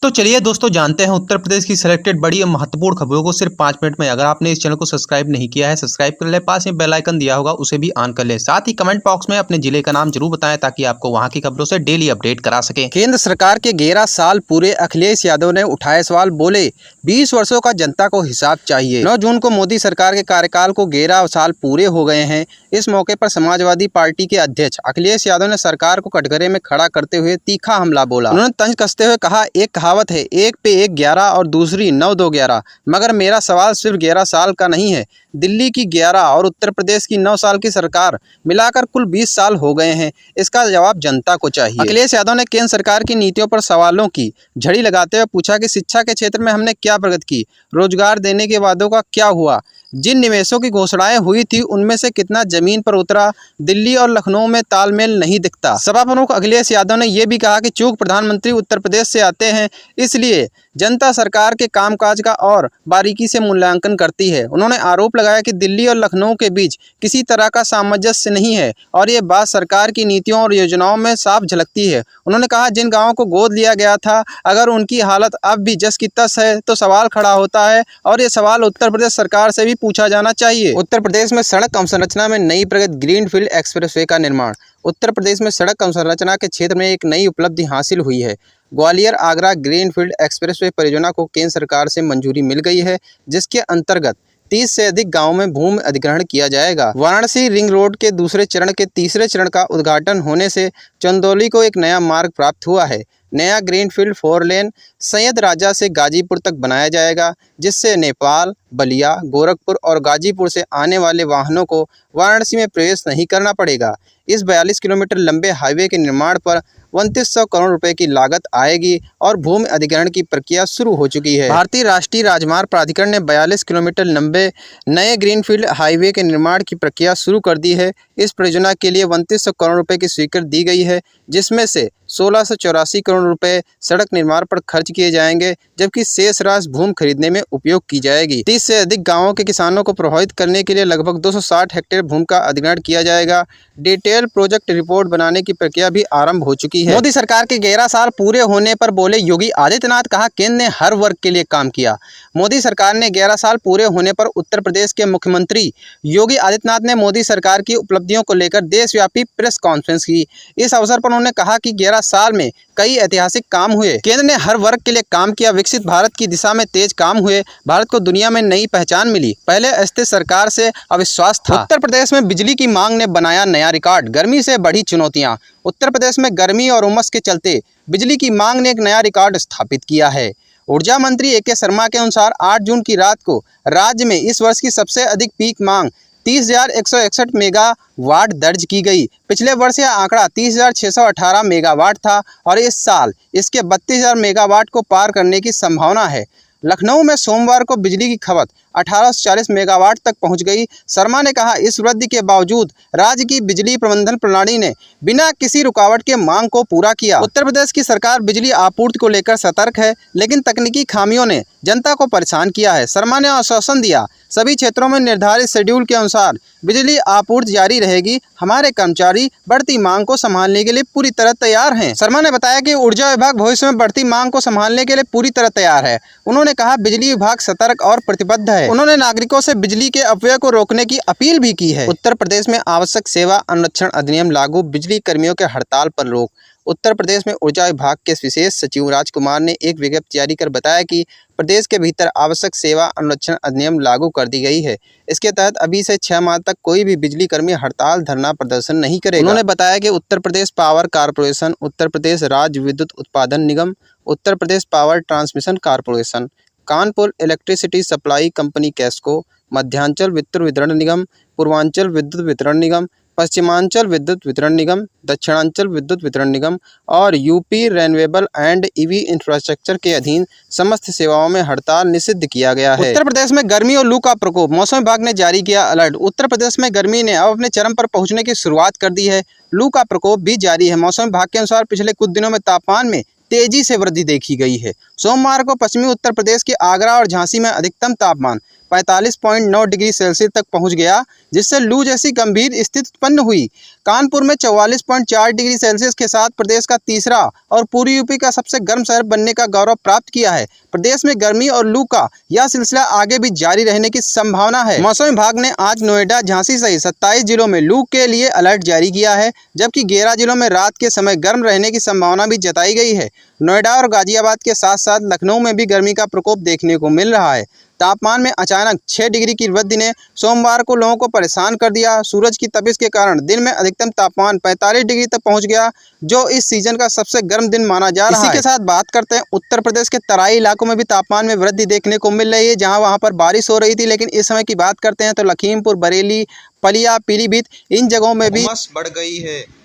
तो चलिए दोस्तों जानते हैं उत्तर प्रदेश की सिलेक्टेड बड़ी और महत्वपूर्ण खबरों को सिर्फ 5 मिनट में। अगर आपने इस चैनल को सब्सक्राइब नहीं किया है, सब्सक्राइब कर ले, पास में बेल आइकन दिया होगा उसे भी ऑन कर ले। साथ ही कमेंट बॉक्स में अपने जिले का नाम जरूर बताएं ताकि आपको वहां की खबरों से डेली अपडेट करा सके। केंद्र सरकार के 11 साल पूरे, अखिलेश यादव ने उठाए सवाल, बोले 20 वर्षों का जनता को हिसाब चाहिए। 9 जून को मोदी सरकार के कार्यकाल को 11 साल पूरे हो गए हैं। इस मौके पर समाजवादी पार्टी के अध्यक्ष अखिलेश यादव ने सरकार को कटघरे में खड़ा करते हुए तीखा हमला बोला। उन्होंने तंज कसते हुए कहा, एक कहावत है, एक पे एक 11 और दूसरी 9 2 11, मगर मेरा सवाल सिर्फ 11 साल का नहीं है। दिल्ली की 11 और उत्तर प्रदेश की 9 साल की सरकार मिलाकर कुल 20 साल हो गए हैं। इसका जवाब जनता को चाहिए। अखिलेश यादव ने केंद्र सरकार की नीतियों पर सवालों की झड़ी लगाते हुए पूछा कि शिक्षा के क्षेत्र में हमने क्या प्रगति की, रोजगार देने के वादों का क्या हुआ, जिन निवेशों की घोषणाएं हुई थी उनमें से कितना जमीन पर उतरा। दिल्ली और लखनऊ में तालमेल नहीं दिखता। सभा प्रमुख अखिलेश यादव ने यह भी कहा कि चूंकि प्रधानमंत्री उत्तर प्रदेश से आते हैं, इसलिए जनता सरकार के कामकाज का और बारीकी से मूल्यांकन करती है। उन्होंने आरोप लगाया कि दिल्ली और लखनऊ के बीच किसी तरह का सामंजस्य नहीं है और ये बात सरकार की नीतियों और योजनाओं में साफ झलकती है। उन्होंने कहा, जिन गांवों को गोद लिया गया था, अगर उनकी हालत अब भी जस की तस है तो सवाल खड़ा होता है और ये सवाल उत्तर प्रदेश सरकार से भी पूछा जाना चाहिए। उत्तर प्रदेश में सड़क अवसंरचना में नई प्रगति, ग्रीनफील्ड एक्सप्रेसवे का निर्माण। उत्तर प्रदेश में सड़क अवसंरचना के क्षेत्र में एक नई उपलब्धि हासिल हुई है। ग्वालियर आगरा ग्रीनफील्ड एक्सप्रेसवे परियोजना को केंद्र सरकार से मंजूरी मिल गई है, जिसके अंतर्गत 30 से अधिक गांवों में भूमि अधिग्रहण किया जाएगा। वाराणसी रिंग रोड के दूसरे चरण के तीसरे चरण का उद्घाटन होने से चंदौली को एक नया मार्ग प्राप्त हुआ है। नया ग्रीनफील्ड 4 लेन सैयद राजा से गाजीपुर तक बनाया जाएगा, जिससे नेपाल, बलिया, गोरखपुर और गाजीपुर से आने वाले वाहनों को वाराणसी में प्रवेश नहीं करना पड़ेगा। इस 42 किलोमीटर लंबे हाईवे के निर्माण पर 2900 करोड़ रुपए की लागत आएगी और भूमि अधिग्रहण की प्रक्रिया शुरू हो चुकी है। भारतीय राष्ट्रीय राजमार्ग प्राधिकरण ने 42 किलोमीटर लंबे नए ग्रीनफील्ड हाईवे के निर्माण की प्रक्रिया शुरू कर दी है। इस परियोजना के लिए 2900 करोड़ रुपए की स्वीकृति दी गई है, जिसमें से 1684 करोड़ रुपए सड़क निर्माण पर खर्च किए जाएंगे, जबकि शेष राशि भूमि खरीदने में उपयोग की जाएगी। 30 से अधिक गांवों के किसानों को प्रभावित करने के लिए लगभग 260 हेक्टेयर भूमि का अधिग्रहण किया जाएगा। डिटेल प्रोजेक्ट रिपोर्ट बनाने की प्रक्रिया भी आरंभ हो चुकी है। मोदी सरकार के 11 साल पूरे होने पर बोले योगी आदित्यनाथ, कहा केंद्र ने हर वर्ग के लिए काम किया। मोदी सरकार ने 11 साल पूरे होने पर उत्तर प्रदेश के मुख्यमंत्री योगी आदित्यनाथ ने मोदी सरकार की उपलब्धियों को लेकर देशव्यापी प्रेस कॉन्फ्रेंस की। इस अवसर पर उन्होंने कहा कि 11 साल में कई ऐतिहासिक काम हुए। केंद्र ने हर वर्ग के लिए काम किया। विकसित भारत की दिशा में तेज काम हुए। भारत को दुनिया में नई पहचान मिली। पहले अस्थिर सरकार से अविश्वास था। उत्तर प्रदेश में बिजली की मांग ने बनाया नया रिकॉर्ड। गर्मी से बढ़ी चुनौतियां। उत्तर प्रदेश में गर्मी और उमस के चलते बिजली की मांग ने एक नया रिकॉर्ड स्थापित किया है। ऊर्जा मंत्री ए.के. शर्मा के अनुसार 8 जून की रात को राज्य में इस वर्ष की सबसे अधिक पीक मांग 30,161 मेगावाट दर्ज की गई। पिछले वर्ष यह आंकड़ा 30,618 मेगावाट था और इस साल इसके 32,000 मेगावाट को पार करने की संभावना है। लखनऊ में सोमवार को बिजली की खपत 1840 मेगावाट तक पहुंच गई। शर्मा ने कहा, इस वृद्धि के बावजूद राज्य की बिजली प्रबंधन प्रणाली ने बिना किसी रुकावट के मांग को पूरा किया। उत्तर प्रदेश की सरकार बिजली आपूर्ति को लेकर सतर्क है, लेकिन तकनीकी खामियों ने जनता को परेशान किया है। शर्मा ने आश्वासन दिया, सभी क्षेत्रों में निर्धारित शेड्यूल के अनुसार बिजली आपूर्ति जारी रहेगी। हमारे कर्मचारी बढ़ती मांग को संभालने के लिए पूरी तरह तैयार हैं। शर्मा ने बताया कि ऊर्जा विभाग भविष्य में बढ़ती मांग को संभालने के लिए पूरी तरह तैयार है। उन्होंने कहा, बिजली विभाग सतर्क और प्रतिबद्ध है। उन्होंने नागरिकों से बिजली के अपव्यय को रोकने की अपील भी की है। उत्तर प्रदेश में आवश्यक सेवा अनुरक्षण अधिनियम लागू, बिजली कर्मियों के हड़ताल पर रोक। उत्तर प्रदेश में ऊर्जा विभाग के विशेष सचिव राजकुमार ने एक विज्ञप्ति जारी कर बताया कि प्रदेश के भीतर आवश्यक सेवा अनुरक्षण अधिनियम लागू कर दी गई है। इसके तहत अभी से 6 माह तक कोई भी बिजली कर्मी हड़ताल, धरना प्रदर्शन नहीं करेगा। उन्होंने बताया कि उत्तर Pradesh power corporation, Uttar Pradesh Rajya Vidyut Utpadan Nigam, Uttar Pradesh power transmission corporation, Kanpur electricity supply company KESCO, Madhyanchal Vidyut Vitran निगम, पूर्वांचल विद्युत वितरण निगम, पश्चिमांचल विद्युत वितरण निगम, दक्षिणांचल विद्युत वितरण निगम और UP renewable and EV infrastructure के अधीन समस्त सेवाओं में हड़ताल निषिद्ध किया गया है। उत्तर प्रदेश में गर्मी और लू का प्रकोप, मौसम विभाग ने जारी किया अलर्ट। उत्तर प्रदेश में गर्मी ने अब अपने चरम पर पहुंचने की शुरुआत कर दी है। लू का प्रकोप भी जारी है। मौसम विभाग के अनुसार पिछले कुछ दिनों में तापमान में तेजी से वृद्धि देखी गई है। सोमवार को पश्चिमी उत्तर प्रदेश के आगरा और झांसी में अधिकतम तापमान 45.9 डिग्री सेल्सियस तक पहुंच गया, जिससे लू जैसी गंभीर स्थिति उत्पन्न हुई। कानपुर में 44.4 डिग्री सेल्सियस के साथ प्रदेश का तीसरा और पूरी यूपी का सबसे गर्म शहर बनने का गौरव प्राप्त किया है। प्रदेश में गर्मी और लू का यह सिलसिला आगे भी जारी रहने की संभावना है। मौसम विभाग ने आज नोएडा, झांसी सहित 27 जिलों में लू के लिए अलर्ट जारी किया है, जबकि 11 जिलों में रात के समय गर्म रहने की संभावना भी जताई गई है। नोएडा और गाजियाबाद के साथ साथ लखनऊ में भी गर्मी का प्रकोप देखने को मिल रहा है। तापमान में अचानक 6 डिग्री की वृद्धि ने सोमवार को लोगों को परेशान कर दिया। सूरज की तपिश के कारण दिन में अधिकतम तापमान 45 डिग्री तक पहुंच गया, जो इस सीजन का सबसे गर्म दिन माना जा रहा है। इसी के साथ बात करते हैं उत्तर प्रदेश के तराई इलाकों में भी तापमान में वृद्धि देखने को मिल रही है, जहां वहां पर बारिश हो रही थी। लेकिन इस समय की बात करते हैं तो लखीमपुर, बरेली, बलिया, पीलीभीत इन जगहों में भी उमस बढ़ गई है।